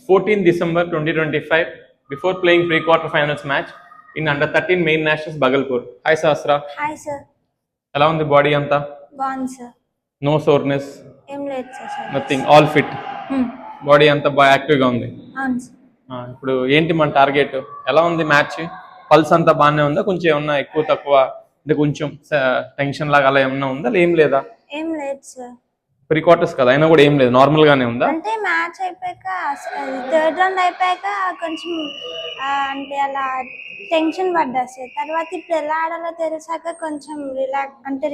14 December 2025, before playing pre-quarter finals match in under 13 main nationals Bhagalpur. Hi Sahasra. Hi sir. ఎలా ఉంది body అంతా? బాగుంది sir. No soreness? ఏం లేదు sir. Nothing, all fit. Body అంతా బాగా యాక్టివ్గా ఉంది. అవును సార్. ఇప్పుడు ఏంటి మన టార్గెట్? ఎలా ఉంది మ్యాచ్? పల్స్ అంతా బాగానే ఉందా? కొంచెం ఏమన్నా ఎక్కువ తక్కువ అంటే కొంచెం టెన్షన్ లాగా అలా ఏమన్నా ఉందా? ఏం లేదా? ఏం లేదు సార్. ప్రీ క్వార్టర్స్ కదా, అయినా కూడా ఏం లేదు, నార్మల్ గానే ఉందా? అంటే మ్యాచ్ అయిపోయాక థర్డ్ రౌండ్ అయిపోయాక కొంచెం అంటే అలా టెన్షన్ పడ్డా సార్. తర్వాత ఇప్పుడు ఎలా ఆడాలో తెలిసాక కొంచెం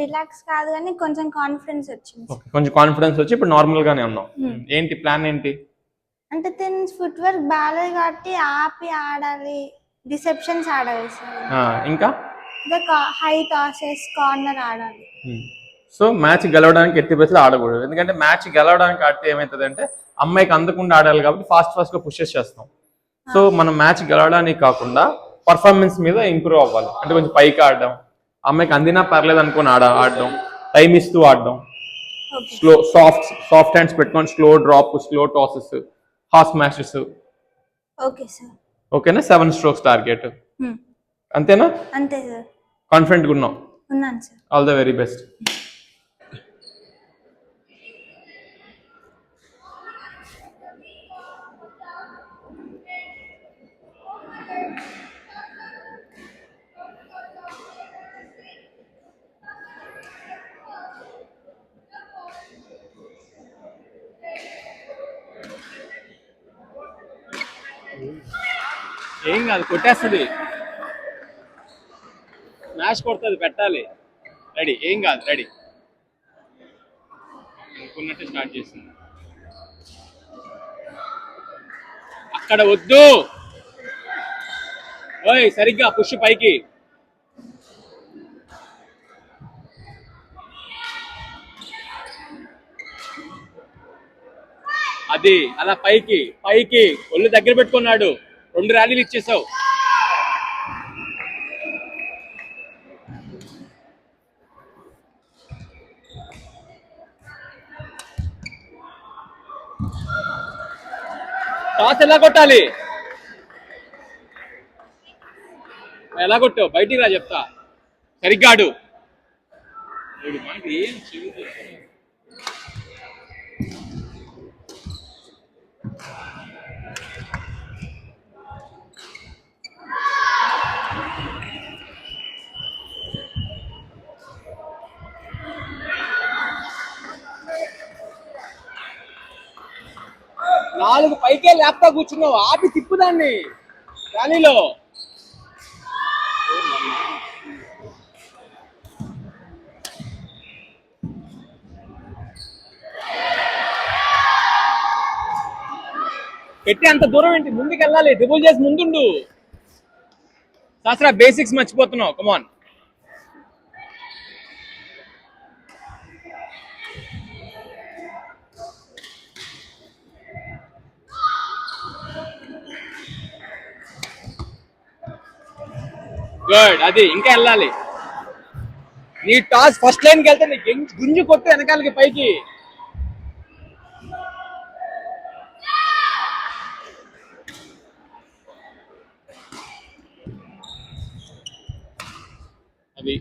రిలాక్స్ కాదు కానీ కొంచెం కాన్ఫిడెన్స్ వచ్చింది. కొంచెం కాన్ఫిడెన్స్ వచ్చి ఇప్పుడు నార్మల్ గానే ఉన్నాం. ఏంటి ప్లాన్ ఏంటి? అంటే తిని ఫుట్ వర్క్ బాగాలేదు కాబట్టి ఆపి ఆడాలి, రిసెప్షన్స్ ఆడాలి సార్. ఇంకా హై టాసెస్, కార్నర్ ఆడాలి. సో మ్యాచ్ గెలవడానికి ఎట్టి బస్సులు ఆడకూడదు, ఎందుకంటే మ్యాచ్ గెలవడానికి ఆడితే ఏమవుతుంది అంటే అమ్మాయికి అందకుండా ఆడాలి కాబట్టి ఫాస్ట్ గా పుషెస్ చేస్తాం. సో మనం మ్యాచ్ గెలవడానికి కాకుండా పర్ఫార్మెన్స్ మీద ఇంప్రూవ్ అవ్వాలి, అంటే కొంచెం పైకి ఆడడం, అమ్మాయికి అందినా పర్లేదు అనుకుని ఆడడం, టైం ఇస్తూ ఆడడం, స్లో సాఫ్ట్ హ్యాండ్స్ పెట్టుకొని slow drop, slow టాసెస్, half smashes. ఓకేనా? 7 strokes టార్గెట్. అంతేనా? అంతే సార్. కాన్ఫిడెంట్గా ఉన్నాం? ఉన్నాను sir. All the very best. ఏం కాదు, కొట్టేస్తుంది, మ్యాచ్ కొడుతుంది, పెట్టాలి. రెడీ, ఏం కాదు, రెడీ. అనుకున్నట్టు స్టార్ట్ చేసింది. అక్కడ వద్దు, ఓయ్ సరిగ్గా పుష్ పైకి. అది అలా పైకి పైకి ఒళ్ళు దగ్గర పెట్టుకున్నాడు. 2 ర్యాలీలు ఇచ్చేసావు. టాస్ ఎలా కొట్టాలి? ఎలా కొట్టావు? బయటికి రా చెప్తా, సరిగ్గా ఆడు. ఏం 4 పైకే లేపుతా కూర్చున్నావు, ఆపి తిప్పుదాన్ని ర్యాలీలో. పెట్టి అంత దూరం ఏంటి? ముందుకు వెళ్ళాలి, డ్రిబుల్ చేసి ముందుండు. శాస్త్ర బేసిక్స్ మర్చిపోతున్నావు. కమాన్. గుడ్, అది ఇంకా వెళ్ళాలి. నీ టాస్ ఫస్ట్ లైన్కి వెళ్తే నీ గుంజు కొట్టు వెనకాలకి పైకి. అది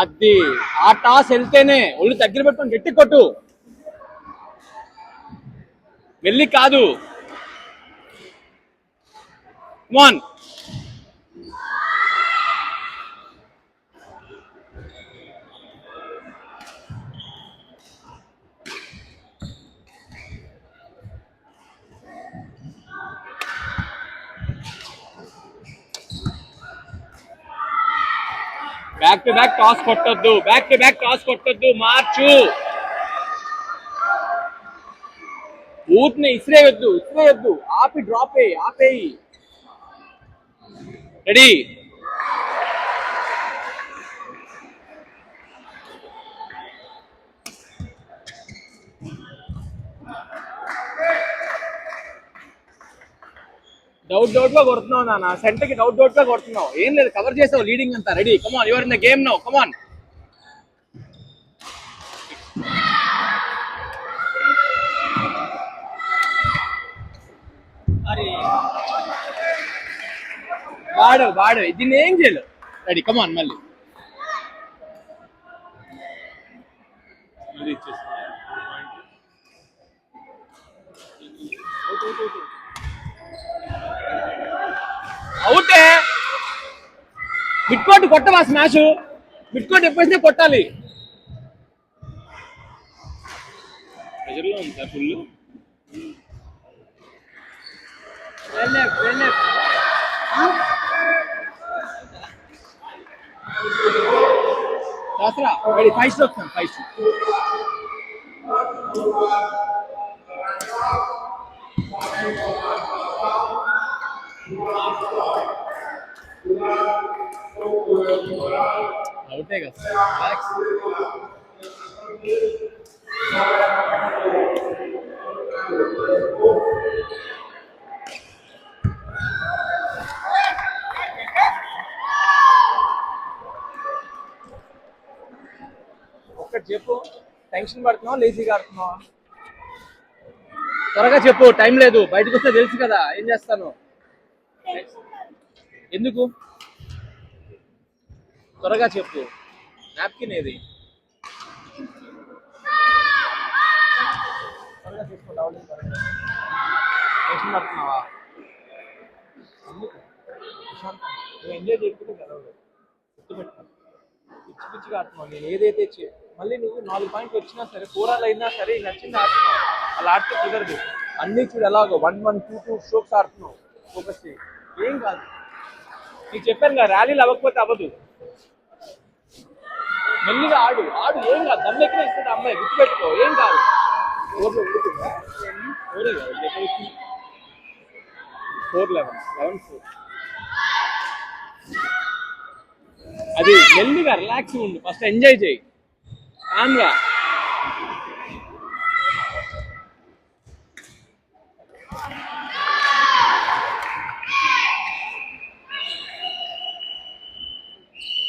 అది ఆ టాస్ వెళ్తేనే ఒళ్ళు దగ్గర పెట్టుకొని గట్టి కొట్టు, వెళ్ళి కాదు. Come on. Back to back toss కొట్టొద్దు, బ్యాక్ టు బ్యాక్ టాస్ కొట్టొద్దు, మార్చు. ఊరిని ఇసిరేయొద్దు, ఆపి డ్రాప్ అయ్యి ఆపేయి. రెడీ. డౌట్ గా కొడుతున్నావు నాన్న, సెంటర్ కి డౌట్ గా కొడుతున్నావు. ఏం లేదు, కవర్ చేసావు లీడింగ్ అంతా. Ready, come on, your in the game now, come on. వాడు దీన్ని ఏం చేయలేదు. రెడీ, కమాన్, మళ్ళీ ఇచ్చేసి అవుటే. మిడ్కోట్ కొట్టవా స్మాష్? మిడ్కోట్ ఎప్పుడైతే కొట్టాలి. ప్రెజర్లో ఉంది sir full. Dasara ready, 5 strokes, 5 అవుతే కదా. ఒక్కటి చెప్పు, టెన్షన్ పడుతున్నావా, లేజీగా ఆడుతున్నావా? త్వరగా చెప్పు, టైం లేదు. బయటకు వస్తే తెలుసు కదా ఏం చేస్తాను. ఎందుకు? త్వరగా చెప్పు. నాప్కిన్ ఏది? త్వరగా చెప్పు. టెన్షన్ పడుతున్నావా? ఎందుకు? నువ్వు ఎంజాయ్ చేసుకుంటే గెలవలేదు. గుర్తుపెట్టుకో. పిచ్చిగా ఆడుతున్నావు. నేను ఏదైతే మళ్ళీ నువ్వు 4 పాయింట్లు వచ్చినా సరే, 4 ఆల్ అయినా సరే, నచ్చింది ఆడుతున్నావు. అలా ఆడితే కుదరదు. అన్ని చూడు ఎలాగో 1-1, 2-2 స్ట్రోక్స్ ఆడుతున్నావు. ఫోకస్ చేయి, ఏం కాదు. నీకు చెప్పాను కదా, ర్యాలీలు అవ్వకపోతే అవ్వదు. మెల్లిగా ఆడు, ఏం కాదు. దమ్మెక్కిన ఇస్తుంది అమ్మాయి, గుర్తుపెట్టుకో, ఏం కాదు. 4-11, 11-4. అది మెల్లిగా రిలాక్స్ ఉండు. ఫస్ట్ ఎంజాయ్ చేయి, కామ్గా.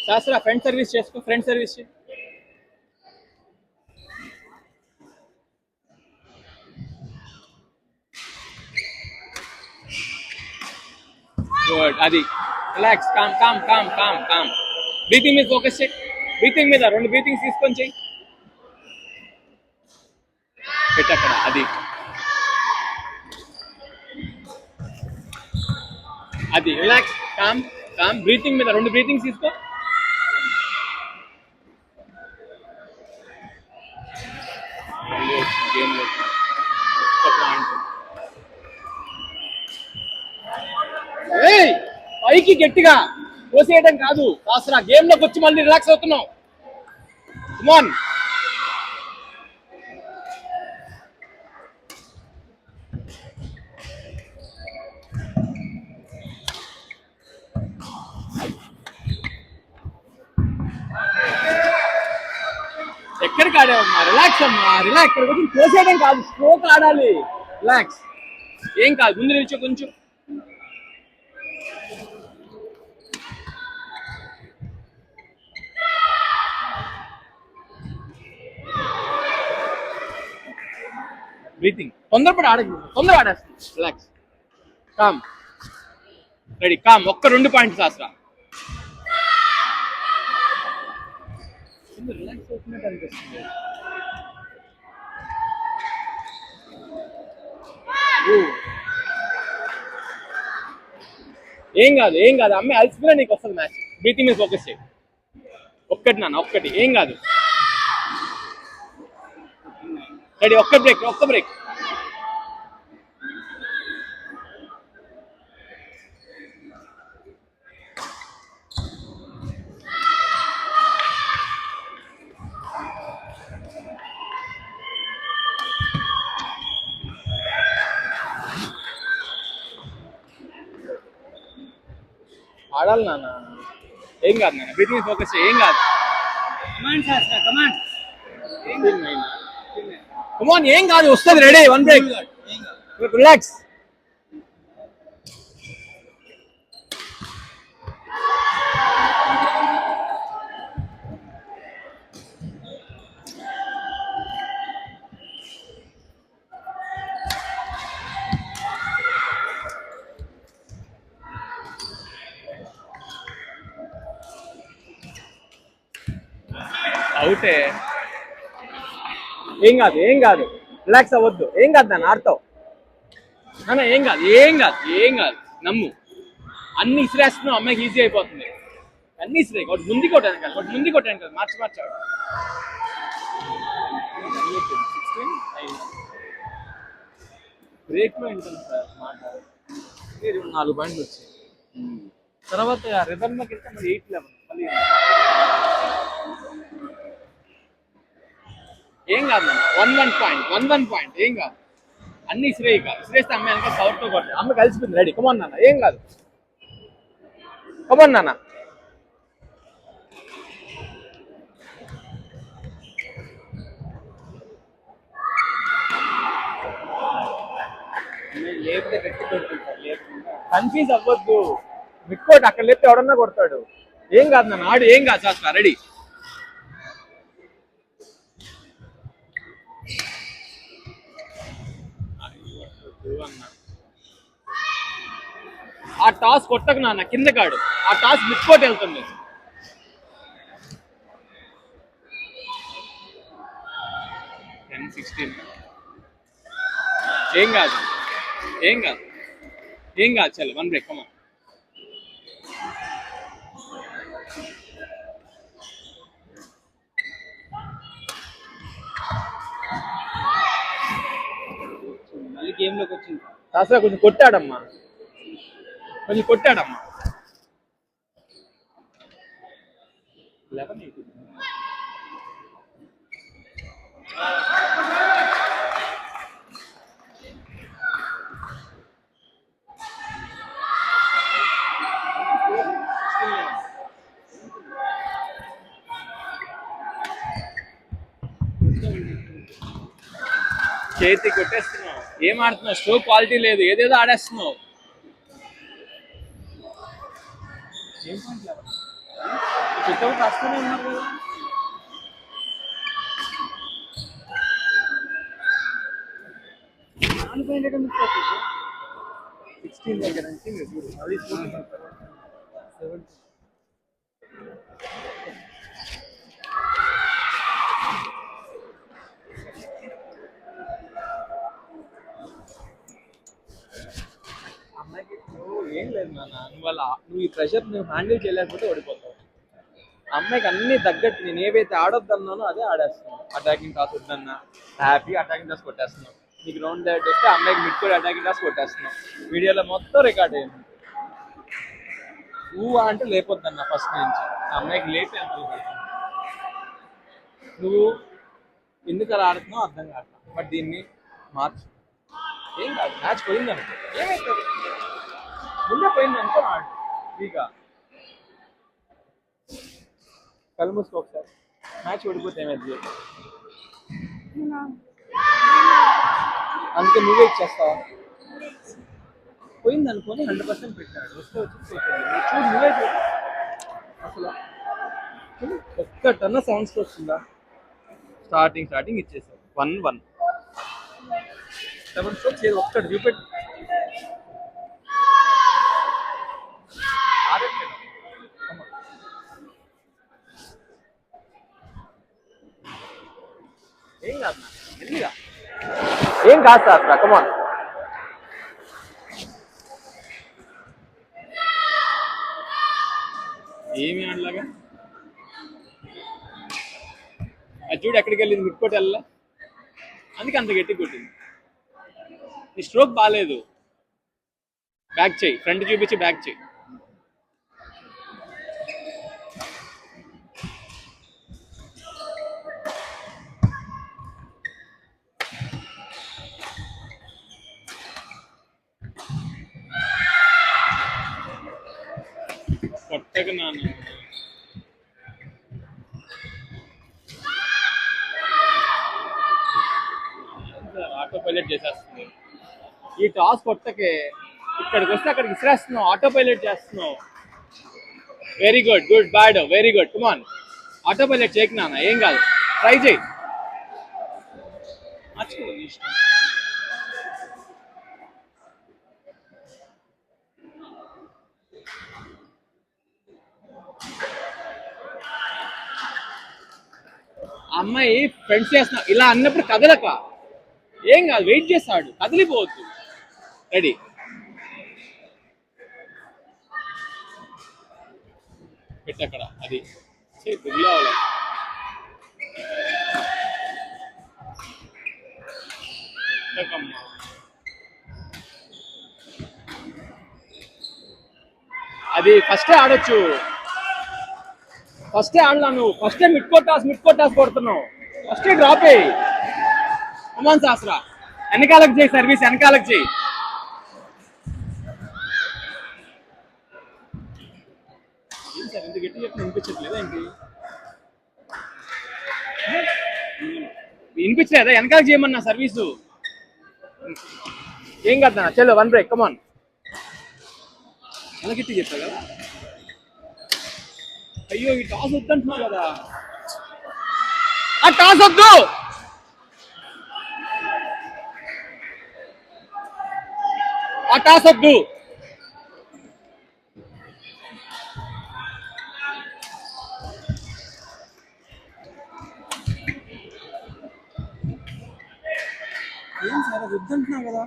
శాస్త్ర ఫ్రంట్ సర్వీస్ చేసుకో, ఫ్రంట్ సర్వీస్ చేయి. గుడ్, అది రిలాక్స్, కామ్. బ్రీతింగ్ మీద ఫోకస్ చేయి. బ్రీతింగ్ మీద 2 బ్రీతింగ్స్ తీసుకొని చెయ్యి. పెట్టక్కడ, అది రిలాక్స్, కామ్. బ్రీతింగ్ మీద 2 బ్రీతింగ్స్ తీసుకో. పైకి గట్టిగా పోసేయడం కాదు, కాస్త గేమ్ లోకి వచ్చి మళ్ళీ రిలాక్స్ అవుతున్నావు. కమాన్. ఎక్కడికి ఆడావమ్మా? రిలాక్స్ అమ్మా, రిలాక్స్. ఇక్కడ కొంచెం పోసేయడం కాదు, స్ట్రోక్ ఆడాలి. రిలాక్స్, ఏం కాదు. ముందు నిల్చో కొంచెం. బ్రీతింగ్, తొందరపడి ఆడేస్తుంది. Relax, calm, ready, calm. ఒక్క 2 పాయింట్స్ శాస్త్ర. రిలాక్స్ అవుతున్నట్టు అనిపిస్తుంది. ఏం కాదు. అమ్మాయి అలసిపోయినా నీకు వస్తుంది మ్యాచ్. బ్రీతింగ్ మీద ఫోకస్ చేయి. ఒక్కటి, ఏం కాదు. రెడీ, ఒక్క బ్రేక్. ఆడాలి నాన్న, ఏం కాదు నాన్న. బ్రీతింగ్ ఫోకస్ చేయి, ఏం కాదు. కమాన్, ఏం కాదు, వస్తుంది. Ready, 1 break. రిలాక్స్. అవుటే. ఏం కాదు, ఏం కాదు, రిలాక్స్ అవ్వద్దు, ఏం కాదు నాన్న, ఆడతావు నాన్న, ఏం కాదు, ఏం కాదు, ఏం కాదు, నమ్ము. అన్ని ఇసిరేస్తున్నావు, అమ్మాయికి ఈజీ అయిపోతుంది. అన్ని ఇసిరే, ఒకటి ముందు కొట్టాను కదా, ఒకటి ముందు కొట్టాను కదా, మార్చాడు. బ్రేక్ లో ఉంటుంది సార్ మాట. 4 పాయింట్లు వచ్చాయి. తర్వాత రిథమ్ లోకి వెళ్తే మరి 8-11 మళ్ళీ. ఏం కాదు, 1-1 పాయింట్, 1-1 పాయింట్, ఏం కాదు. అన్ని ఇసిరేస్తే అమ్మాయి వెనక సౌర్తో కొట్టాలి. అమ్మ కలిసిపోయింది, రెడీ, కమాన్ నాన్న, ఏం కాదు, కమాన్ నాన్న. లేపితే గట్టి కొడుతుంది, కన్ఫ్యూజ్ అవ్వద్దు. మిక్కోటి అక్కడ లేపితే ఎవడన్నా కొడతాడు. ఏం కాదు నాన్న, ఆడు, ఏం కాదు, శాస్త్ర రెడీ. ఆ టాస్ కొట్టకు నాన్న, కింద కాడు, ఆ టాస్ మిక్కోటి వెళ్తుంది. ఏం కాదు, ఏం కాదు, ఏం కాదు, చల్ 1 బ్రేక్, కమా. మళ్ళీ గేమ్ లోకి వచ్చింది. అసలు కొంచెం కొట్టాడమ్మా, కొంచెం కొట్టాడమ్మా. 11 చేతి కొట్టేస్తున్నావు. ఏం ఆడుతున్నావు, షో క్వాలిటీ లేదు, ఏదేదో ఆడేస్తున్నావు. ఏం పాయింట్ రాస్తూనే ఉన్నారు కదా. అమ్మాయికి ఏం లేదు నాన్న, నువ్వు ఈ ప్రెషర్ నువ్వు హ్యాండిల్ చేయలేకపోతే ఓడిపోతావు. అమ్మాయికి అన్ని తగ్గట్టు నేను ఏవైతే ఆడొద్దన్నానో అదే ఆడేస్తున్నావు. అటాకింగ్ టాస్ వద్దన్నా హ్యాపీ అటాకింగ్ టాస్ కొట్టేస్తున్నావు. నీకు రౌండ్ డైరెక్ట్ వస్తే అమ్మాయికి మిడ్ కూడా అటాకింగ్ టాస్ కొట్టేస్తున్నావు. వీడియోలో మొత్తం రికార్డ్ అయ్యింది. అంటే లేపొద్దన్నా ఫస్ట్ నుంచి, అమ్మాయికి లేపి అంత నువ్వు ఎందుకు అలా ఆడుతున్నావు అర్థం కాదు. బట్ దీన్ని మార్చు, ఏం కాదు, మ్యాచ్ పోయిందనుకో, ఏమవుతుంది, ముందే పోయిందనుకో, ఆడు ఫ్రీగా కళ్ళు మూసుకో ఒకసారి. మ్యాచ్ ఓడిపోతే ఏమైంది, అందుకే నువ్వే ఇచ్చేస్తావా. పోయింది అనుకొని 100% పెట్టాడు, వస్తే వచ్చి చూడు, నువ్వే చూడు అసలు ఒక్కటన్నా సౌండ్స్ వస్తుందా. స్టార్టింగ్ ఇచ్చేసావు 1-1 7 స్ట్రోక్స్, ఏదో ఒక్కటి చూపెట్టు. ఏం కాదు, ఏం కాదు సార్, కమాన్. ఏమి ఆడలాగా అది చూడు, ఎక్కడికి వెళ్ళింది, మిట్టుకోటి వెళ్ళా, అందుకే అంత గట్టి కొట్టింది. నీ స్ట్రోక్ బాగాలేదు, బ్యాక్ చేయి, ఫ్రంట్ చూపించి బ్యాక్ చేయి. కొట్టకు నాన్న, ఆటో పైలట్ చేసేస్తుంది. ఈ టాస్ కొట్టకే, ఇక్కడికి వస్తే అక్కడికి ఇసిరేస్తున్నావు, ఆటో పైలట్ చేస్తున్నావు. Very good, good bad, very good, come on. Auto pilot చేయకు నాన్న, ఏం కాదు, ట్రై చేయి. ఆ అమ్మాయి ఫ్రెండ్స్ చేస్తున్నా ఇలా అన్నప్పుడు కదలక, ఏం కాదు, వెయిట్ చేస్తాడు, కదిలిపోవద్దు. రెడీ, పెట్టక్కడ అది బిర్యావాలి. అది ఫస్టే ఆడొచ్చు, ఫస్టే ఆడలాను, ఫస్టే మిడ్ కోటాస్ కొడుతున్నావు, ఫస్టే డ్రాప్ అయ్యి. కమాన్ శాస్త్ర, వెనకాలకు చేయి సర్వీస్, వెనకాలకు చేయి. ఏం సార్ ఇంత గట్టి చెప్పి వినిపించట్లేదా ఏంటి? వినిపించలేదా? వెనకాలకు చేయమన్నా సర్వీసు. ఏం కదా చలో, 1 బ్రేక్, కమాన్. అలా గట్టి చెప్పా కదా. అయ్యో ఈ టాస్ వద్దంటున్నావు కదా, ఆ టాస్ వద్దు. ఆ టాస్ వద్దు. ఏం సార్ వద్దంటున్నావు కదా,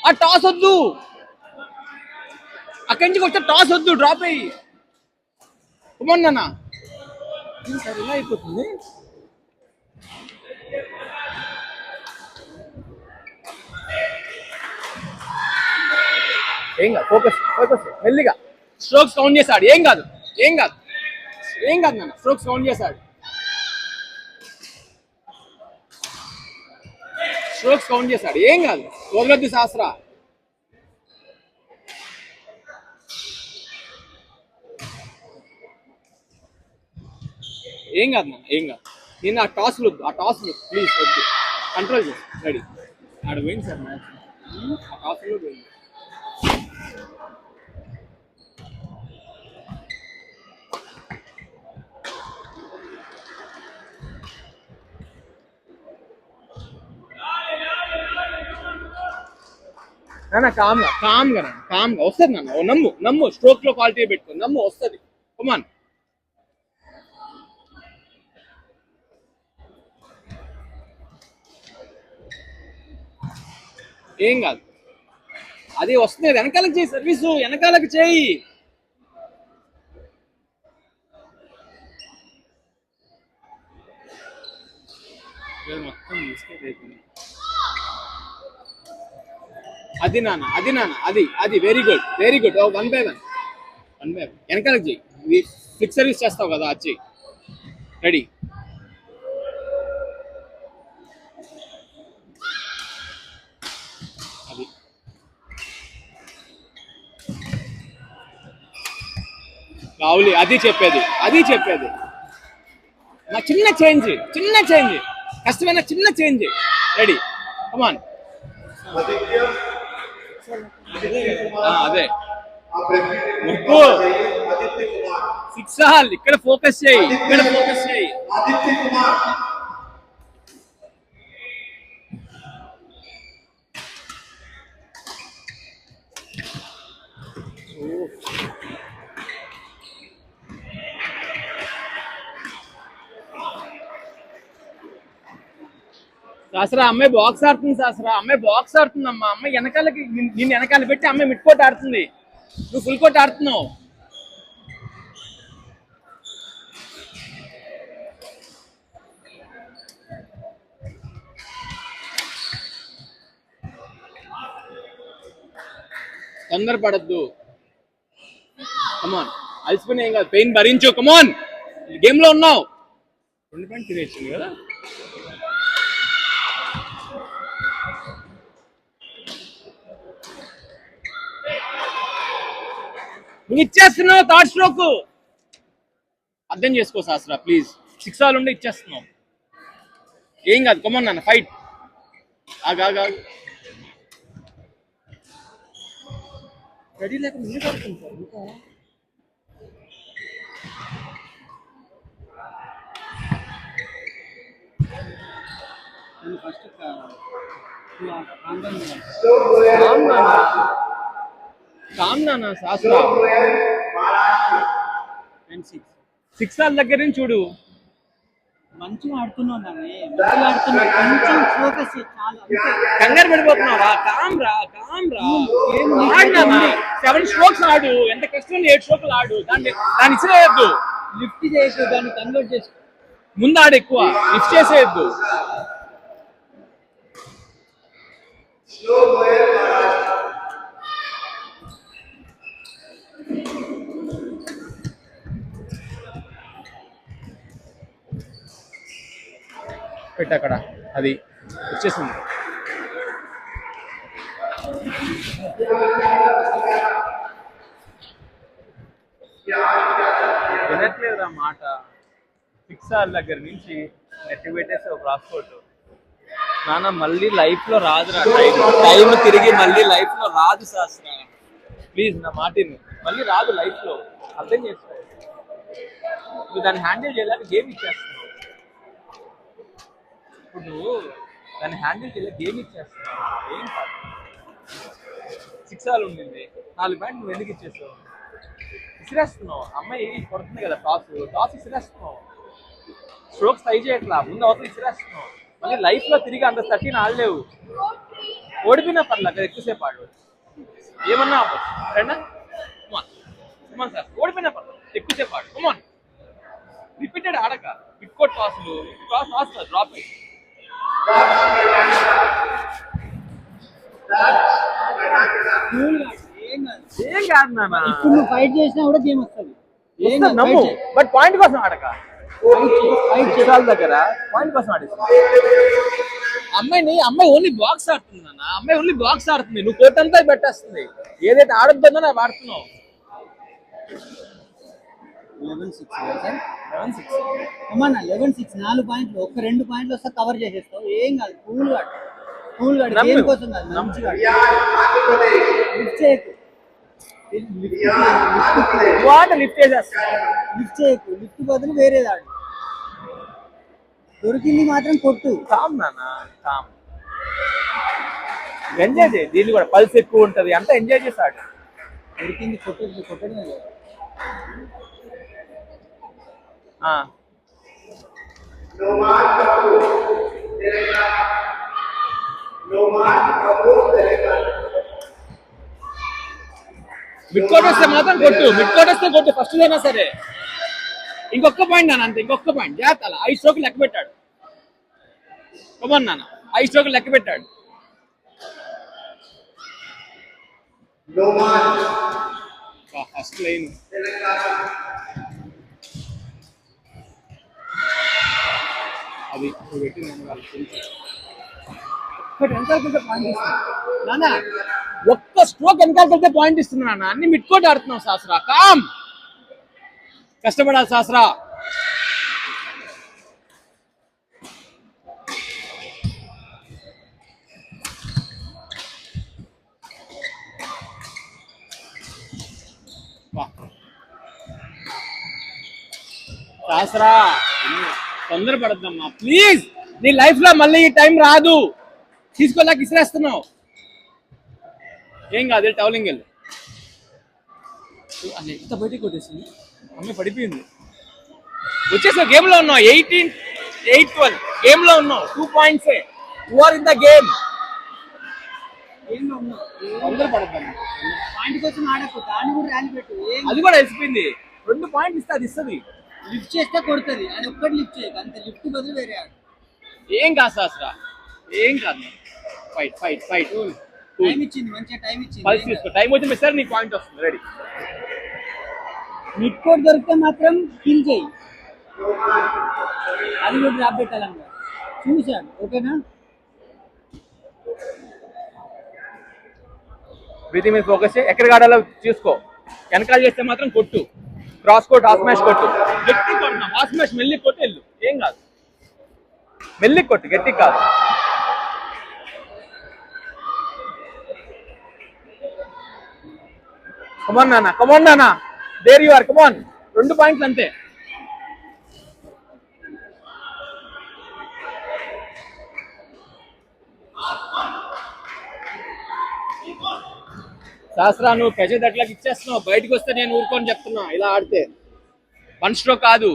ఆ టాస్ వద్దు. అక్కడి నుంచి వచ్చే టాస్ వద్దు, డ్రాప్ అయ్యి. కుమన్నా ఏం సార్ ఇలా అయిపోతుంది. ఏం కాదు, ఫోకస్ మెల్లిగా. స్ట్రోక్స్ కౌంట్ చేశాడు, ఏం కాదు నాన్న, స్ట్రోక్స్ కౌంట్ చేశాడు, ఏం కాదు, వదలొద్దు శాస్త్ర. ఏం కాదు నాన్న, ఏం కాదు. నేను ఆ టాస్లు ప్లీజ్ వద్దు, కంట్రోల్ చేసి. రెడీ, ఆడ పోయింది సార్ మ్యాచ్, ఆ టాస్లో పోయింది. నాన్న కామ్గా వస్తుంది నాన్న, నమ్ము స్ట్రోక్ లో క్వాలిటీ పెట్టుకో, నమ్ము వస్తుంది. కమాన్, ఏం కాదు, అది వస్తుంది. వెనకాలకు చేయి సర్వీసు, వెనకాలకు చేయి. మొత్తం మిస్టేక్ అయిపోయింది. అది నాన్న, అది వెరీ గుడ్. 1 by 1. వెనకాలకు చెయ్యి, ఫ్లిక్ సర్వీస్ చేస్తావు కదా, అది చెయ్యి. రెడీ, అది రావులి, అది చెప్పేది. నా చిన్న చేంజ్, కష్టమైన చిన్న చేంజ్. రెడీ, కమాన్. అదే ముప్పు 6 హాల్, ఇక్కడ ఫోకస్ చేయి. శాస్త్ర, అమ్మాయి బాక్స్ ఆడుతుందమ్మా. అమ్మాయి వెనకాలకి, నిన్ను వెనకాల పెట్టి అమ్మాయి మిడ్ కోట్ ఆడుతుంది, నువ్వు ఫుల్ కోట్ ఆడుతున్నావు. తొందరపడద్దు, కమాన్. అలసిపోయినా ఏం కాదు, పెయిన్ భరించు, కమాన్. గేమ్ లో ఉన్నావు. 2 వచ్చింది కదా. నువ్వు ఇచ్చేస్తున్నావు థర్డ్ స్ట్రోక్, అర్థం చేసుకో శాస్త్ర ప్లీజ్. 6 హాల్ ఉండి ఇచ్చేస్తున్నావు, ఏం కాదు. కమాన్ నాన్న, ఫైట్. ఆగా రెడీ లేకుండా మీరు పడుతుంది సార్ ఇంకా. ఫస్ట్ కామ్ నాన్న శాస్త్ర. 6 హాల్ దగ్గర నుంచి చూడు, మంచిగా ఆడుతున్నావు నాని, మంచిగా ఆడుతున్నావు, కొంచెం ఫోకస్ చాలా అంతే. కంగారు పడిపోతున్నావురా, కామ్ రా. ఆడినా 7 స్ట్రోక్స్ ఆడు, ఎంత కష్టం 7 స్ట్రోక్లు ఆడు, దాన్ని ఇచ్చిరేయద్దు. లిఫ్ట్ చేసి దాన్ని కన్వర్ట్ చేసుకో. ముందు ఆడు ఎక్కువ, లిఫ్ట్ చేసేయద్దు. పెట్టు అక్కడ, అది వచ్చేసింది. వినట్లేదురా మాట. 6 సార్ల దగ్గర నుంచి నెట్ పెట్టేసి ఒక రాసుకోవట్టు. నాన్న మళ్ళీ లైఫ్ లో రాదురా, టైం తిరిగి మళ్ళీ లైఫ్ లో రాదు శాస్త్ర. ప్లీజ్ నా మాటిని, మళ్ళీ రాదు లైఫ్ లో, అర్థం చేసుకో. నువ్వు దాన్ని హ్యాండిల్ చేయలేక గేమ్ ఇచ్చేస్తున్నావు. ఇప్పుడు నువ్వు దాన్ని హ్యాండిల్ చేయలేక గేమ్ ఇచ్చేస్తున్నావు. ఏం కాదు, 6 సార్లు ఉండింది, 4 పాయింట్ నువ్వు ఎందుకు ఇచ్చేస్తావు? ఇసిరేస్తున్నావు. అమ్మాయి కొడుతుంది కదా టాస్ ఇసిరేస్తున్నావు. స్ట్రోక్స్ ట్రై చేయట్లా, ముందు అవతల ఇసిరేస్తున్నావు. మళ్ళీ లైఫ్ లో తిరిగి అంత 13 ఆడలేవు. ఓడిపోయినా పర్లేదు కదా, ఎక్కువసేపు ఆడు, ఏమన్నా ఫ్రెండ్ సార్, ఓడిపోయినా పర్లేదు ఎక్కువసేపు ఆడు. కమాన్, రిపీటెడ్ ఆడక, బిట్కోట్ టాస్లు, టాస్ డ్రాప్ అయ్యి. ఏం కాదు నాన్న, ఇప్పుడు నువ్వు ఫైట్ చేసినా కూడా గేమ్ వస్తుంది. నమ్ము, బట్ పాయింట్ కోసం ఆడక. ఫైట్ దగ్గర పాయింట్ కోసం ఆడిస్తా. అమ్మాయి ఓన్లీ బాక్స్ ఆడుతుంది నాన్న, అమ్మాయి ఓన్లీ బాక్స్ ఆడుతుంది. నువ్వు కోర్ట్ అంతా పెట్టేస్తుంది. ఏదైతే ఆడొద్దో నాకు ఆడుతున్నావు. 11-6 అమ్మా, 11-6 4 పాయింట్లు, ఒక 2 పాయింట్లు వస్తే కవర్ చేసేస్తావు. ఏం కాదు, కూల్ గాడు దేని కోసం కాదు, మంచిగా లిఫ్ట్ చేయకు. లిఫ్ట్ చేసేస్తా. లిఫ్ట్ చేయకు, లిఫ్ట్ బదులు వేరేది ఆడు. దొరికింది మాత్రం కొట్టు. కామ్ నాన్న, కామ్. ఎంజాయ్ చేయి, దీన్ని కూడా పల్స్ ఎక్కువ ఉంటది, అంతా ఎంజాయ్ చేసాడు. దొరికింది కొట్టడమే లేదు. మిడ్కోట్ వస్తే మాత్రం కొట్టు, మిడ్కోట్ వస్తే కొట్టు ఫస్ట్ అయినా సరే. ఇంకొక పాయింట్ నాన్న, అంతే, ఇంకొక పాయింట్. జాగ్రత్త, 5 స్ట్రోకులు లెక్క పెట్టాడు. కమాన్ నాన్న, 5 స్ట్రోకులు లెక్క పెట్టాడు. ఫస్ట్ లైన్ అది పెట్టి నాన్న, ఒక్క స్ట్రోక్ వెనకాలకెళ్తే పాయింట్ ఇస్తున్నా నాన్న. అన్ని మిడ్కోట్ ఆడుతున్నావు శాస్త్ర. కామ్, కష్టపడాలి శాస్త్ర. శాస్త్ర తొందరపడద్దమ్మా ప్లీజ్. నీ లైఫ్ లో మళ్ళీ ఈ టైం రాదు. తీసుకోలేక ఇసిరేస్తున్నావు. ఏం కాదు, టౌలింగ్ వెళ్ళి ఎంత బయటికి కొట్టేసింది. అమ్మాయి పడిపోయింది. వచ్చేసావు, గేమ్ లో ఉన్నావు. 18-8-12 గేమ్ లో ఉన్నావు. 2 points. You are in the game. తొందరపడద్దమ్మా. పాయింట్ కోసం ఆడకు, దాన్ని కూడా ర్యాలీ పెట్టు. అది కూడా వెళ్ళిపోయింది. 2 పాయింట్లు ఇస్తే అది ఇస్తుంది. లిఫ్ట్ చేస్తే కొడుతుంది, అది ఒక్కటి లిఫ్ట్ చేయదు అంతే. లిఫ్ట్ బదులు వేరే ఆడు. ఏం కాదు శాస్త్ర, ఏం కాదు. Fight fight fight. టైం ఇచ్చింది, మంచిగా టైం ఇచ్చింది. పల్స్ తీసుకో, టైం వచ్చింది సార్, నీ పాయింట్ వస్తుంది. రెడీ. మిడ్ కోట్ దొరికితే మాత్రం కిల్ చేయి, అది కూడా డ్రాప్ పెట్టాలన్నా చూశాడు. ఓకేనా? బ్రీతింగ్ మీద ఫోకస్ చేయి. ఎక్కడికి ఆడాలో చూసుకో. వెనకాల చేస్తే మాత్రం కొట్టు. క్రాస్ కోట్, హాఫ్ మ్యాష్ కొట్టు. గట్టి కొట్టు, హాఫ్ మ్యాష్ మెల్లి కొట్టు, వెళ్ళు. ఏం కాదు, మెల్లి కొట్టు, గట్టి కాదు. కమాన్ నాన్న, కమాన్ నాన్న, దేర్ యు ఆర్, కమాన్. 2 పాయింట్లు అంతే. శాస్త్రా, నువ్వు ప్రెజర్ అట్లాకి ఇచ్చేస్తున్నావు. బయటకు వస్తే నేను ఊరుకొని చెప్తున్నా. ఇలా ఆడితే 1 స్ట్రోక్ కాదు.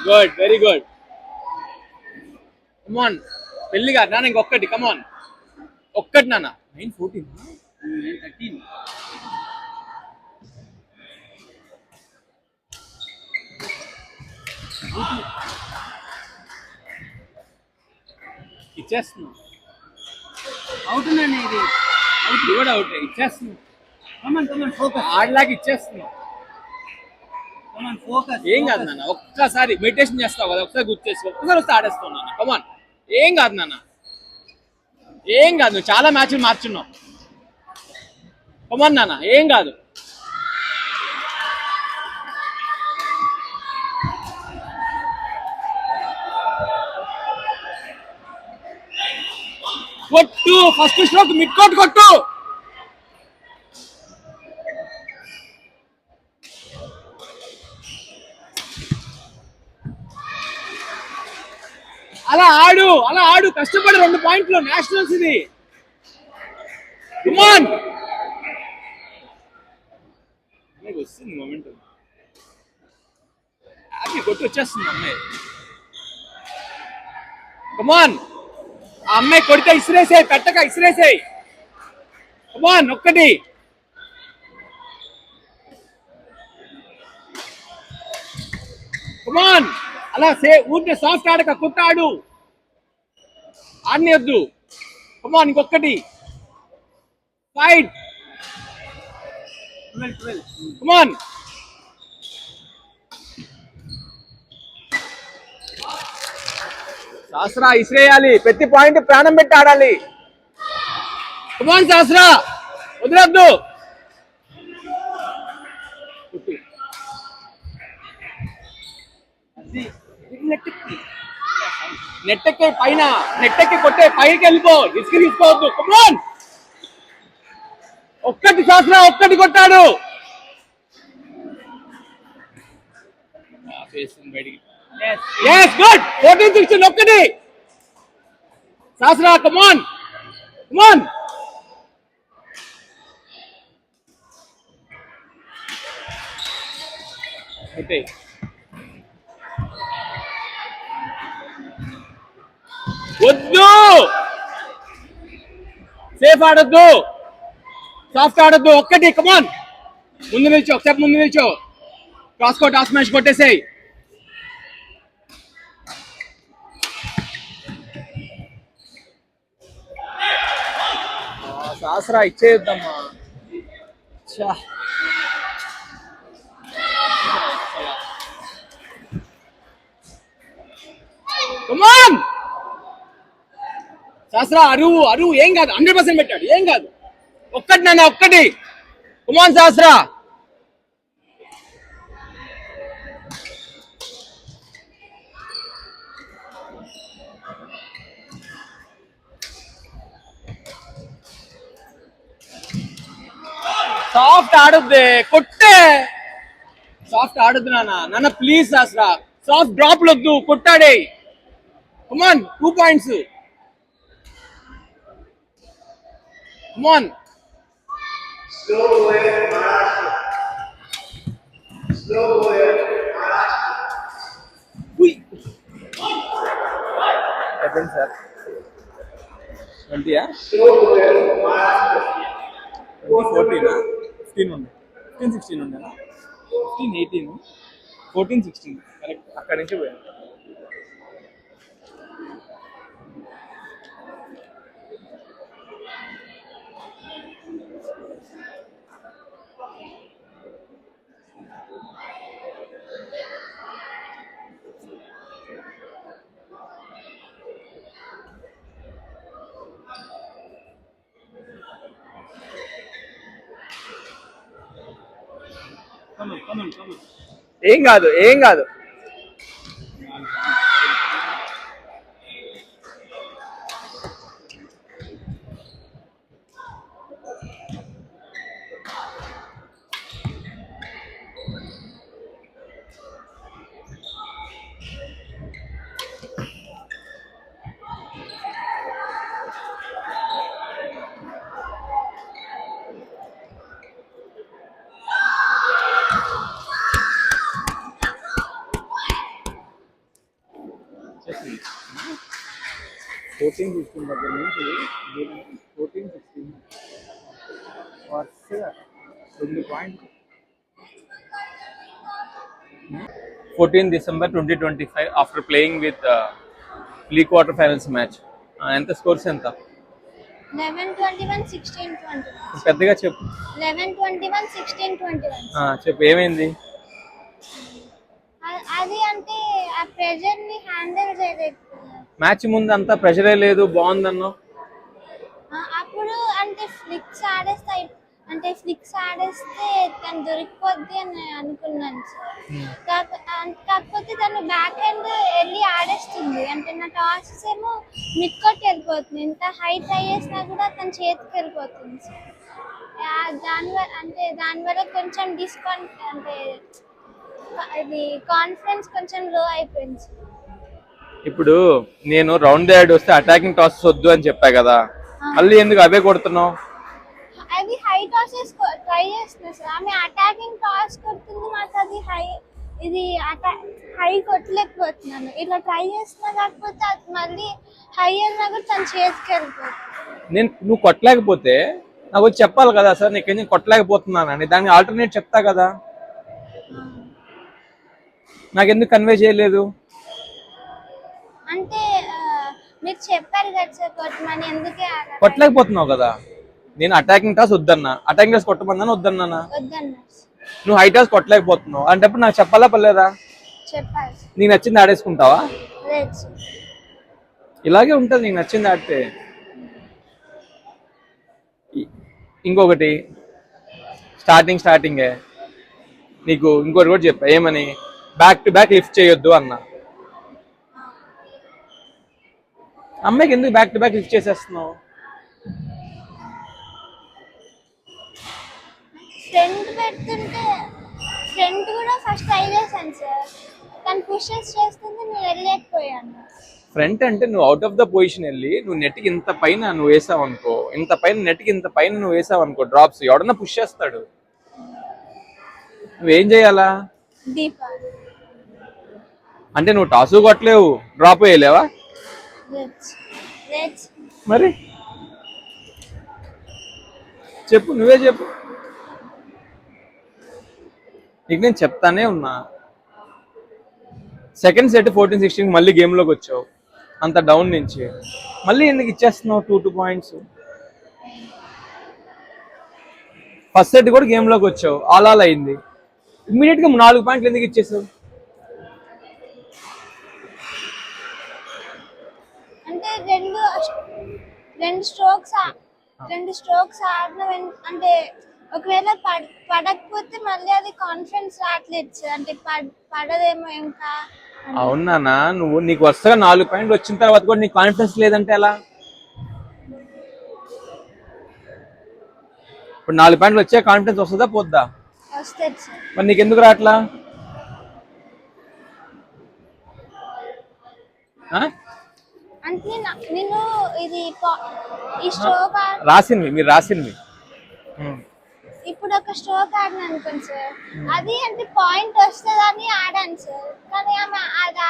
Good, very good. కమాన్ పెళ్లి కాదు నాన్న, ఇంకొక్కటి. కమాన్ ఒక్కటి నాన్న. 9-14 13. ఇచ్చేస్తున్నాం. అవుట్ ఉందండి ఇది. ఇది కూడా అవుట్ ఇచ్చేస్తున్నాం. Come on focus. ఆడలాగా ఇచ్చేస్తున్నాం. Come on focus. ఏం కాదు నాన్న, ఒక్కసారి మెడిటేషన్ చేస్తావు కదా, ఒకసారి గుర్తు చేసుకో, ఒక్కసారి వస్తే ఆడేస్తావు నాన్న. కమాన్ ఏం కాదు నాన్న, ఏం కాదు. నువ్వు చాలా మ్యాచ్లు మార్చున్నావు. కమాన్ నాన్న, ఏం కాదు. కొట్టు, ఫస్ట్ స్ట్రోక్ మిడ్ కోట్ కొట్టు. అలా ఆడు, అలా ఆడు, కష్టపడి 2 పాయింట్లు. నేషనల్స్ ఇది. కమాన్ వస్తుంది మూమెంట్. హ్యాపీ కొట్టు వచ్చేస్తుంది అమ్మాయి. కమాన్ ఆ అమ్మాయి కొడితే ఇసిరేసాయి, పెట్టక ఇసిరేసాయి. కమాన్ ఒక్కటి. కమాన్ అలా ఊరికే సాఫ్ట్ ఆడక కొత్త ఆడు, ఆడని వద్దు. కమాన్ ఇంకొకటి. ఫైట్. 12. కమాన్ శాస్త్ర ఇసిరేయాలి, ప్రతి పాయింట్ ప్రాణం పెట్టి ఆడాలి. కమాన్ శాస్త్ర వదిలొద్దు. నెట్టెక్కి పైన, నెట్టెక్కి కొట్టే, పైకి వెళ్ళిపో, రిస్క్ తీసుకోవద్దు. కమాన్ ఒక్కటి శాస్త్ర, ఒక్కటి కొట్టాడు. బయటికి. గుడ్. 14-16 ఒక్కటి. శాస్త్ర కమాన్ కమాన్. వద్దు, సేఫ్ ఆడొద్దు, సాఫ్ట్ ఆడొద్దు. ఒక్కటి. కమాన్ ముందు నిల్చో, ఒకసారి ముందు నిల్చో. క్రాస్ కోట్ ఆఫ్ మ్యాచ్ కొట్టేసాయి. శాస్త్ర ఇచ్చేద్దామా. కమాన్ శాస్త్ర అరువు, అరువు ఏం కాదు. 100% పెట్టాడు, ఏం కాదు. ఒక్కటి నాన్న, ఒక్కటి. కమాన్ శాస్త్ర. సాఫ్ట్ ఆడొద్దే, కొట్టే. సాఫ్ట్ ఆడొద్దు నాన్న. నాన్న ప్లీజ్ శాస్త్ర, సాఫ్ట్ డ్రాప్ వద్దు, కొట్టాడే. కమాన్ 2 పాయింట్స్. కమాన్ సార్ 20 14 15 ఉండే, 15-16 ఉండేనా, 15-18 14-16 కరెక్ట్. అక్కడి నుంచి పోయాను. ఏం కాదు, ఏం కాదు. 14-16 దగ్గర నుంచి 14-16 వరుసగా 2 పాయింట్లు. 14 December 2025 after playing with pre quarter finals match ఎంత స్కోర్స్ ఎంత? 11-21, 16-21. పెద్దగా చెప్పు. 11-21, 16-21. చెప్పు ఏమైంది? అది అంటే ఆ ప్రెషర్ ని హ్యాండిల్ చేయలేకపోయారు. మ్యాచ్ ముందు అంతా ప్రెషరే లేదు, బాగుందన్నావు. అప్పుడు అంటే ఫ్లిక్స్ ఆడేస్తే తను దొరికిపోద్ది అని అనుకున్నాను సార్. కాకపోతే తను బ్యాక్ హ్యాండ్ వెళ్ళి ఆడేస్తుంది. అంటే నా టాసెస్ ఏమో మిడ్ కొట్టి వెళ్ళిపోతుంది. ఇంత హైట్ ట్రై చేసినా కూడా తన చేతికి వెళ్ళిపోతుంది సార్. దానివల్ల కొంచెం అంటే అది కాన్ఫిడెన్స్ కొంచెం లో అయిపోయింది సార్. ఇప్పుడు నేను రౌండ్ ది యార్డ్ వస్తే అటాకింగ్ టాసెస్ వద్దు అని చెప్పా కదా, మళ్ళీ ఎందుకు అవే కొడుతున్నావు? అవి హై టాసెస్ ట్రై చేస్తున్నా సార్. ఆమె అటాకింగ్ టాస్ కొడుతుంది, మాకు అది హై కొట్టలేకపోతున్నాను. ఇట్లా ట్రై చేస్తున్నా, కాకపోతే అది మళ్ళీ హై అన్నా కూడా తన చేతికి వెళ్ళిపోతుంది. నువ్వు కొట్టలేకపోతే నాకు వచ్చి చెప్పాలి కదా సార్, నీకు నేను కొట్టలేకపోతున్నానని. దానికి ఆల్టర్నేట్ చెప్తా కదా, నాకెందుకు కన్వే చేయలేదు? అంటే మీరు చెప్పారు కదా సార్ కొట్టమని, ఎందుకే కొట్టలేకపోతున్నావు కదా. నేను అటాకింగ్ టాస్ వద్దన్నా, అటాకింగ్ టాస్ కొట్టమన్నా వద్దన్నా. నువ్వు హై టాస్ కొట్టలేకపోతున్నావు అంటే నాకు చెప్పాలా పర్లేదా? చెప్పాలి. నీకు నచ్చింది ఆడేసుకుంటావా? లేదు. ఇలాగే ఉంటుంది నీకు నచ్చింది ఆడితే. ఇంకొకటి స్టార్టింగే నీకు ఇంకోటి కూడా చెప్పా, ఏమని? బ్యాక్ టు బ్యాక్ లిఫ్ట్ చేయొద్దు అన్నా. అమ్మాయికి ఎందుకు బ్యాక్ టు బ్యాక్ లిఫ్ట్ చేసేస్తున్నావు? ఫ్రంట్ కూడా ఫస్ట్ ట్రై చేశాను సార్, తను పుషెస్ చేస్తుంది, నేను వెళ్ళలేకపోయాను. ఫ్రంట్ అంటే నువ్వు అవుట్ ఆఫ్ ద పొజిషన్ వెళ్ళి నువ్వు నెట్కి ఇంత పైన నువ్వు వేసావు అనుకో, నెట్కి ఇంత పైన నువ్వు వేసావు అనుకో, డ్రాప్స్ ఎవడన్నా పుష్ చేస్తాడు. నువ్వేం చేయాలా? అంటే నువ్వు టాసు కొట్టలేవు, డ్రాప్ వేయలేవా? మరి చెప్పు, నువ్వే చెప్పు. నీకు నేను చెప్తానే ఉన్నా. సెకండ్ సెట్ 14-16 మళ్ళీ గేమ్లోకి వచ్చావు, అంత డౌన్ నుంచి మళ్ళీ ఎందుకు ఇచ్చేస్తున్నావు 2 పాయింట్స్? ఫస్ట్ సెట్ కూడా గేమ్లోకి వచ్చావు, ఆల్ అయింది, ఇమ్మీడియట్గా 4 పాయింట్లు ఎందుకు ఇచ్చేసావు? అంటే రెండు స్ట్రోక్స్ ఆడిన అంటే ఒకవేళ పడకపోతే మళ్ళీ అది కాన్ఫిడెన్స్ రావట్లేదు. అంటే పడదేమో ఇంకా. అవునా, నీకు వరుసగా 4 పాయింట్లు వచ్చిన తర్వాత కూడా నీకు కాన్ఫిడెన్స్ లేదంటే ఎలా? ఇప్పుడు 4 పాయింట్లు వచ్చే కాన్ఫిడెన్స్ వస్తుందా పోద్దా? మరి నీకు ఎందుకు రావట్లా? అంటే నేను ఇది ఈ స్ట్రోక్ మీరు రాసింది ఇప్పుడు ఒక స్ట్రోక్ ఆడినా అనుకోండి సార్, అది అంటే పాయింట్ వస్తుందని ఆడాను సార్. కానీ ఆమె అది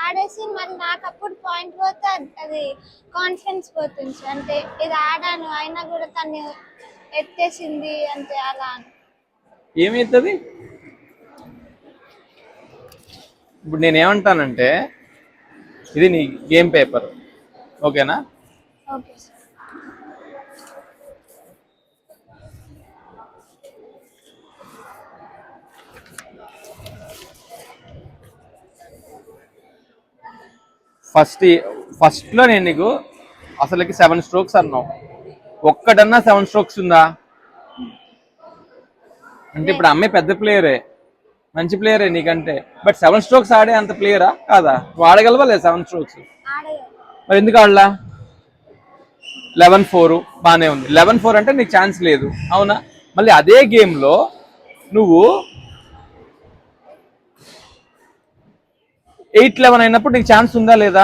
ఆడేసి మళ్ళీ నాకు అప్పుడు పాయింట్ పోతే అది కాన్ఫిడెన్స్ పోతుంది సార్. అంటే ఇది ఆడాను అయినా కూడా తను ఎత్తేసింది అంటే అలా. ఏమవుతుంది ఇప్పుడు? నేనేమంటానంటే ఇది నీ గేమ్ పేపర్, ఓకేనా? Okay sir. ఫస్ట్లో నేను నీకు అసలుకి 7 స్ట్రోక్స్ అన్నావు, ఒక్కటన్నా 7 స్ట్రోక్స్ ఉందా? అంటే ఇప్పుడు అమ్మాయి పెద్ద ప్లేయరే, మంచి ప్లేయరే నీకంటే, బట్ 7 స్ట్రోక్స్ ఆడే అంత ప్లేయరా కాదా? నువ్వు ఆడగలవా లేదా 7 స్ట్రోక్స్? మరి ఎందుకు ఆడలా? 11-4 బానే ఉంది. 11-4 అంటే నీకు ఛాన్స్ లేదు, అవునా? మళ్ళీ అదే గేమ్లో నువ్వు 8-11 అయినప్పుడు నీకు ఛాన్స్ ఉందా లేదా?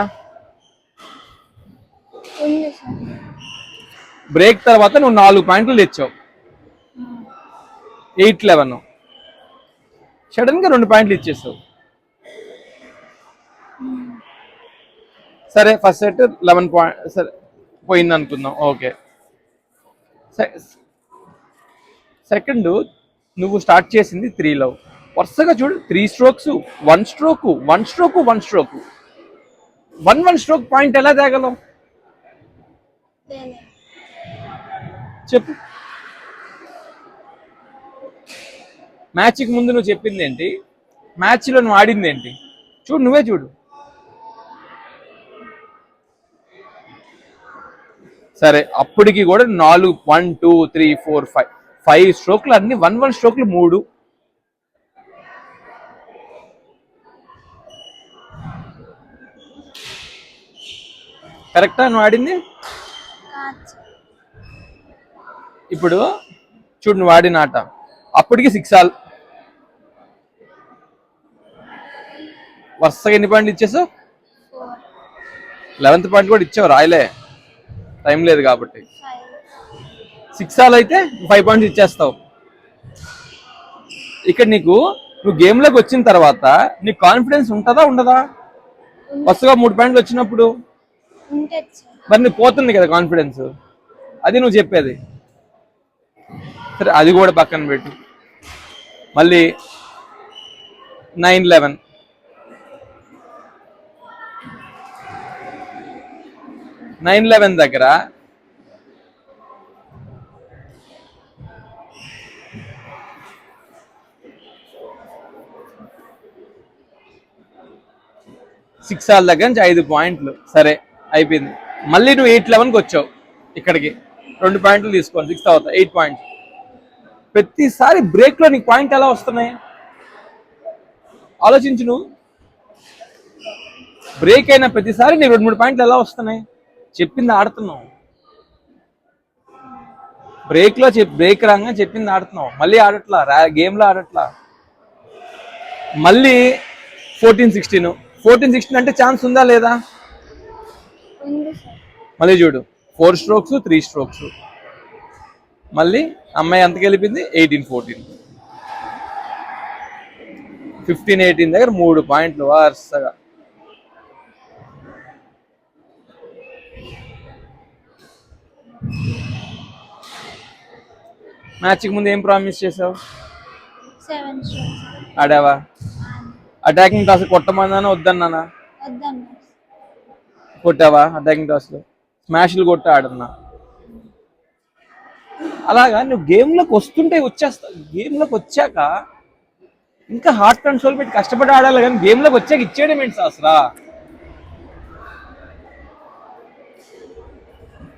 బ్రేక్ తర్వాత నువ్వు 4 పాయింట్లు తెచ్చావు, 8-11. సడన్ గా 2 పాయింట్లు ఇచ్చేసావు. సరే ఫస్ట్ సెట్ 11 పాయింట్ సరే పోయింది అనుకుందాం. ఓకే, సెకండ్ నువ్వు స్టార్ట్ చేసింది 3 లవ్, వరుసగా చూడు 3 strokes, 1 stroke 1 stroke 1 stroke, 1 stroke point ఎలా తేగలవు చెప్పు. మ్యాచ్కి ముందు నువ్వు చెప్పింది ఏంటి, మ్యాచ్లో నువ్వు ఆడింది ఏంటి, చూడు నువ్వే చూడు. సరే అప్పటికి కూడా 4 1 2 3 4 5 స్ట్రోక్లు అన్ని 1 స్ట్రోక్లు 3. కరెక్టా నువ్వు ఆడింది? ఇప్పుడు చూడు నువ్వు ఆడిన ఆట అప్పటికి 6 ఆల్, వరుసగా ఎన్ని పాయింట్లు ఇచ్చేసావు? 11th పాయింట్ కూడా ఇచ్చావు, రాయలే టైం లేదు కాబట్టి. 6 ఆల్ అయితే 5 పాయింట్స్ ఇచ్చేస్తావు. ఇక్కడ నువ్వు గేమ్లోకి వచ్చిన తర్వాత నీకు కాన్ఫిడెన్స్ ఉంటుందా ఉండదా? వరుసగా 3 పాయింట్లు వచ్చినప్పుడు మరి నీకు పోతుంది కదా కాన్ఫిడెన్స్, అది నువ్వు చెప్పేది. సరే అది కూడా పక్కన పెట్టు. మళ్ళీ 9-11 9-11 దగ్గర సిక్స్ ఆల్ దగ్గర నుంచి 5 పాయింట్లు, సరే అయిపోయింది. మళ్ళీ నువ్వు 8-11కి వచ్చావు, ఇక్కడికి 2 పాయింట్లు తీసుకోండి 6 అవుతా 8 పాయింట్స్. ప్రతిసారి బ్రేక్లో నీకు పాయింట్ ఎలా వస్తున్నాయి ఆలోచించు. నువ్వు బ్రేక్ అయిన ప్రతిసారి నీకు 2-3 పాయింట్లు ఎలా వస్తున్నాయి? చెప్పింది ఆడుతున్నావు, బ్రేక్లో బ్రేక్ రాగా చెప్పింది ఆడుతున్నావు, మళ్ళీ ఆడట్లా, గేమ్లో ఆడట్లా. మళ్ళీ 14-16 అంటే ఛాన్స్ ఉందా లేదా? మళ్ళీ చూడు 4 స్ట్రోక్స్ 3 స్ట్రోక్స్, మళ్ళీ అమ్మాయి ఎంతకి వెళ్ళిపోయింది? 18-14 15-18 దగ్గర 3 పాయింట్లు వరుసగా. మ్యాచ్కి ముందు ఏం ప్రామిస్ చేసావు? 7 స్ట్రోక్స్ ఆడావా? అటాకింగ్ టాస్ కొట్టమన్నానా వద్దన్నానా? కొట్టావా? అటాకింగ్ టాస్లో స్మాష్లు కొట్టి ఆడన్నా. అలాగా నువ్వు గేమ్లోకి వస్తుంటే వచ్చేస్తావు, గేమ్లోకి వచ్చాక ఇంకా హార్ట్ కంట్రోల్ పెట్టి కష్టపడి ఆడాలి, కానీ గేమ్లోకి వచ్చాక ఇచ్చేయడం ఏంటి శాస్త్రా?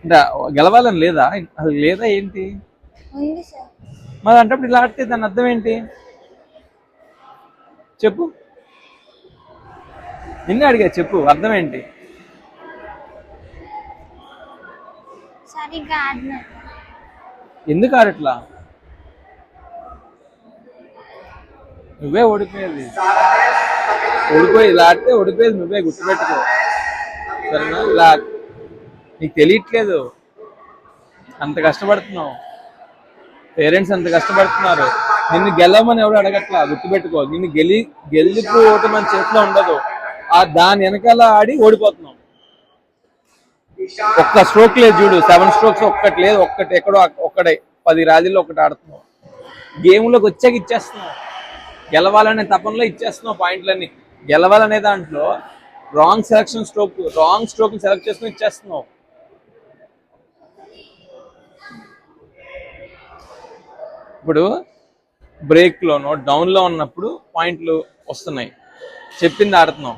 అంటే గెలవాలని లేదా? అది లేదా ఏంటి? మరి అంటే ఇలా ఆడితే దాని అర్థం ఏంటి చెప్పు, నిన్నే అడిగా చెప్పు, అర్థం ఏంటి? ఎందుకు ఆడట్లా? నువ్వే ఓడిపోయేది, ఇలా ఆడితే ఓడిపోయేది నువ్వే, గుర్తుపెట్టుకో సరేనా? ఇలా నీకు తెలియట్లేదు, అంత కష్టపడుతున్నావు, పేరెంట్స్ అంత కష్టపడుతున్నారు, నిన్ను గెలవమని ఎవడు అడగట్లా, గుర్తుపెట్టుకో. నిన్ను గెలుపు ఓటు మన చేతిలో ఉండదు, దాని వెనకాల ఆడి ఓడిపోతున్నావు. ఒక్క స్ట్రోక్ లేదు చూడు, 7 స్ట్రోక్స్ ఒక్కటి లేదు, ఎక్కడో 10 రాజుల్లో ఒకటి ఆడుతున్నావు. గేమ్లోకి వచ్చాక ఇచ్చేస్తున్నావు, గెలవాలనే తపనలో ఇచ్చేస్తున్నావు పాయింట్లన్నీ. గెలవాలనే దాంట్లో రాంగ్ స్ట్రోక్ సెలెక్ట్ చేసుకుని ఇచ్చేస్తున్నావు. ఇప్పుడు బ్రేక్లోనో డౌన్లో ఉన్నప్పుడు పాయింట్లు వస్తున్నాయి, చెప్పింది ఆడుతున్నావు.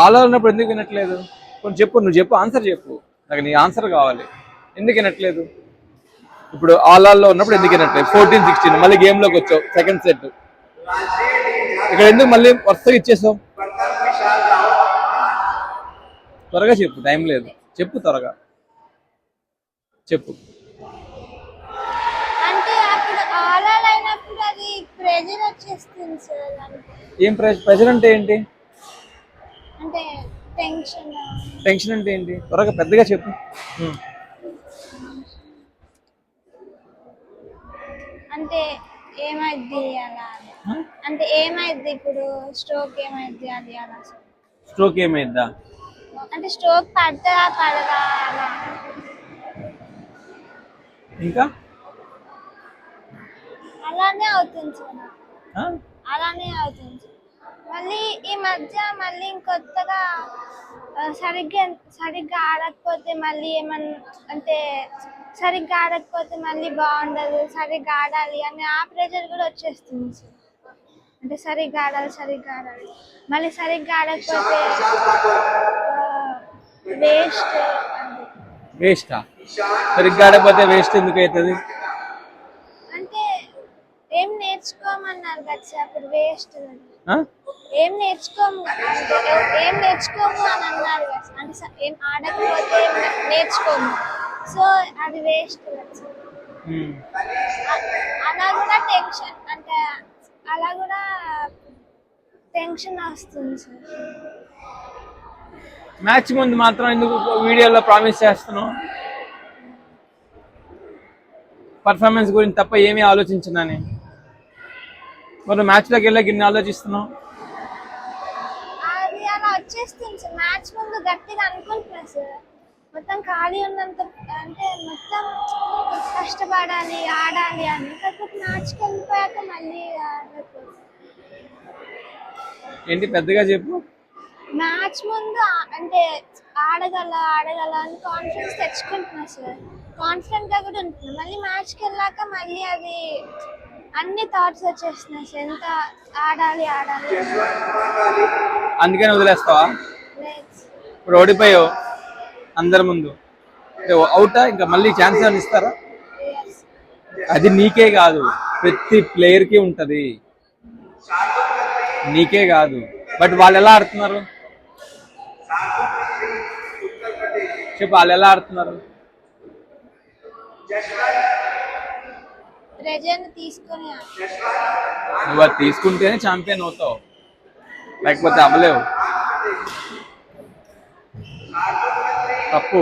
ఆలో ఉన్నప్పుడు ఎందుకు వినట్లేదు? కొంచెం చెప్పు, నువ్వు చెప్పు, ఆన్సర్ చెప్పు, నాకు నీ ఆన్సర్ కావాలి. ఎందుకు వినట్లేదు? ఇప్పుడు ఆల్లో ఉన్నప్పుడు ఎందుకు వినట్లేదు? 14-16 మళ్ళీ గేమ్లోకి వచ్చావు, సెకండ్ సెట్, ఇక్కడ ఎందుకు మళ్ళీ వరుసగా ఇచ్చేసావు? త్వరగా చెప్పు, టైం లేదు, చెప్పు త్వరగా చెప్పు. ఏం ప్రెజర్ అంటే ఏంటి? అంటే టెన్షన్ అంటే ఏంటి? త్వరగా పెద్దగా చెప్పు. అంటే ఏమైద్ది అలా, అంటే ఏమైద్ది ఇప్పుడు స్ట్రోక్ ఏమైద్ది అది అలా. స్ట్రోక్ ఏమైద్దా? అంటే స్ట్రోక్ పడతా పడదా అలా. ఇంకా అలానే అవుతుంది సార్, ఆ? అలానే అవుతుంది. మళ్ళీ ఈ మధ్య మళ్ళీ ఇంకొత్తగా సరిగ్గా ఆడకపోతే మళ్ళీ ఏమన్నా అంటే సరిగ్గా ఆడకపోతే మళ్ళీ బాగుండదు, సరిగ్గా ఆడాలి అని ఆ ప్రెషర్ కూడా వచ్చేస్తుంది సార్. అంటే సరిగ్గా ఆడాలి మళ్ళీ సరిగ్గా ఆడకపోతే వేస్ట్. వేస్టా? సరిగ్గా ఆడకపోతే వేస్ట్ ఎందుకు అవుతుంది? అంటే ఏం నేర్చుకోమన్నారు కదా సార్, అప్పుడు వేస్ట్ ఆ? ఏం నేర్చుకోము ఏం నేర్చుకోము అని అన్నారు కదా సార్. అంటే ఏం ఆడకపోతే ఏం నేర్చుకోము, సో అది వేస్ట్ కదా సార్. ఉమ్. అలా కూడా టెన్షన్ అంటే అలా కూడా టెన్షన్ వస్తుంది సార్. మ్యాచ్ ముందు మాత్రం ఎందుకు వీడియోలో ప్రామిస్ చేస్తున్నావు? పర్ఫార్మెన్స్ గురించి తప్ప ఏమీ ఆలోచించదని. మరి మ్యాచ్లోకి వెళ్ళాక ఇన్ని ఆలోచిస్తున్నావు? అది అలా వచ్చేస్తుంది సార్. మ్యాచ్ ముందు గట్టిగా అనుకుంటున్నా సార్, మొత్తం ఖాళీ ఉన్నంత అంటే మొత్తం కష్టపడాలి ఆడాలి అని. కాకపోతే మ్యాచ్కి వెళ్ళిపోయాక మళ్ళీ ఆడకపోతే ఏంటి పెద్దగా చెప్పు. మ్యాచ్ ముందు అంటే ఆడగల అని కాన్ఫిడెన్స్ తెచ్చుకుంటున్నా సార్, కాన్ఫిడెంట్గా కూడా ఉంటున్నా. మళ్ళీ మ్యాచ్కి వెళ్ళాక మళ్ళీ అది అన్ని థాట్స్ వచ్చేస్తున్నాయి సార్, ఎంత ఆడాలి అని. అందుకని వదిలేస్తావా? లేదు సార్. ఇప్పుడు ఓడిపోయావు అందరి ముందు, అవుటా? ఇంకా మళ్ళీ ఛాన్స్ ఏమైనా ఇస్తారా? Yes. అది నీకే కాదు, ప్రతి ప్లేయర్కి ఉంటుంది, నీకే కాదు. బట్ వాళ్ళు ఎలా ఆడుతున్నారు చెప్పు, వాళ్ళు ఎలా ఆడుతున్నారు? ప్రెజర్ తీసుకొని నువ్వు అది తీసుకుంటేనే ఛాంపియన్ అవుతావు, లేకపోతే అవ్వలేవు. తప్పు,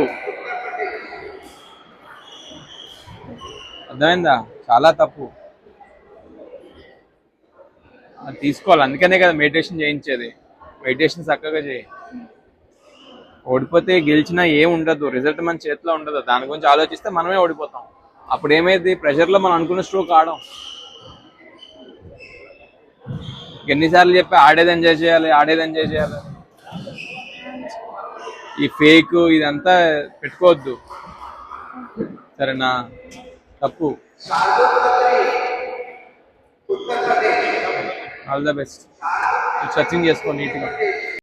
అర్థమైందా? చాలా తప్పు. అది తీసుకోవాలి. అందుకనే కదా మెడిటేషన్ చేయించేది. మెడిటేషన్ చక్కగా చేయి. ఓడిపోతే గెలిచినా ఏం ఉండదు, రిజల్ట్ మన చేతిలో ఉండదు. దాని గురించి ఆలోచిస్తే మనమే ఓడిపోతాం. అప్పుడు ఏమైంది, ప్రెషర్లో మనం అనుకున్న స్ట్రోక్ ఆడం. ఎన్నిసార్లు చెప్పి ఆడేది ఎంజాయ్ చేయాలి. ఈ ఫేక్ ఇదంతా పెట్టుకోవద్దు, సరేనా? తప్పు. All the best. సర్చింగ్ చేసుకో నీట్గా.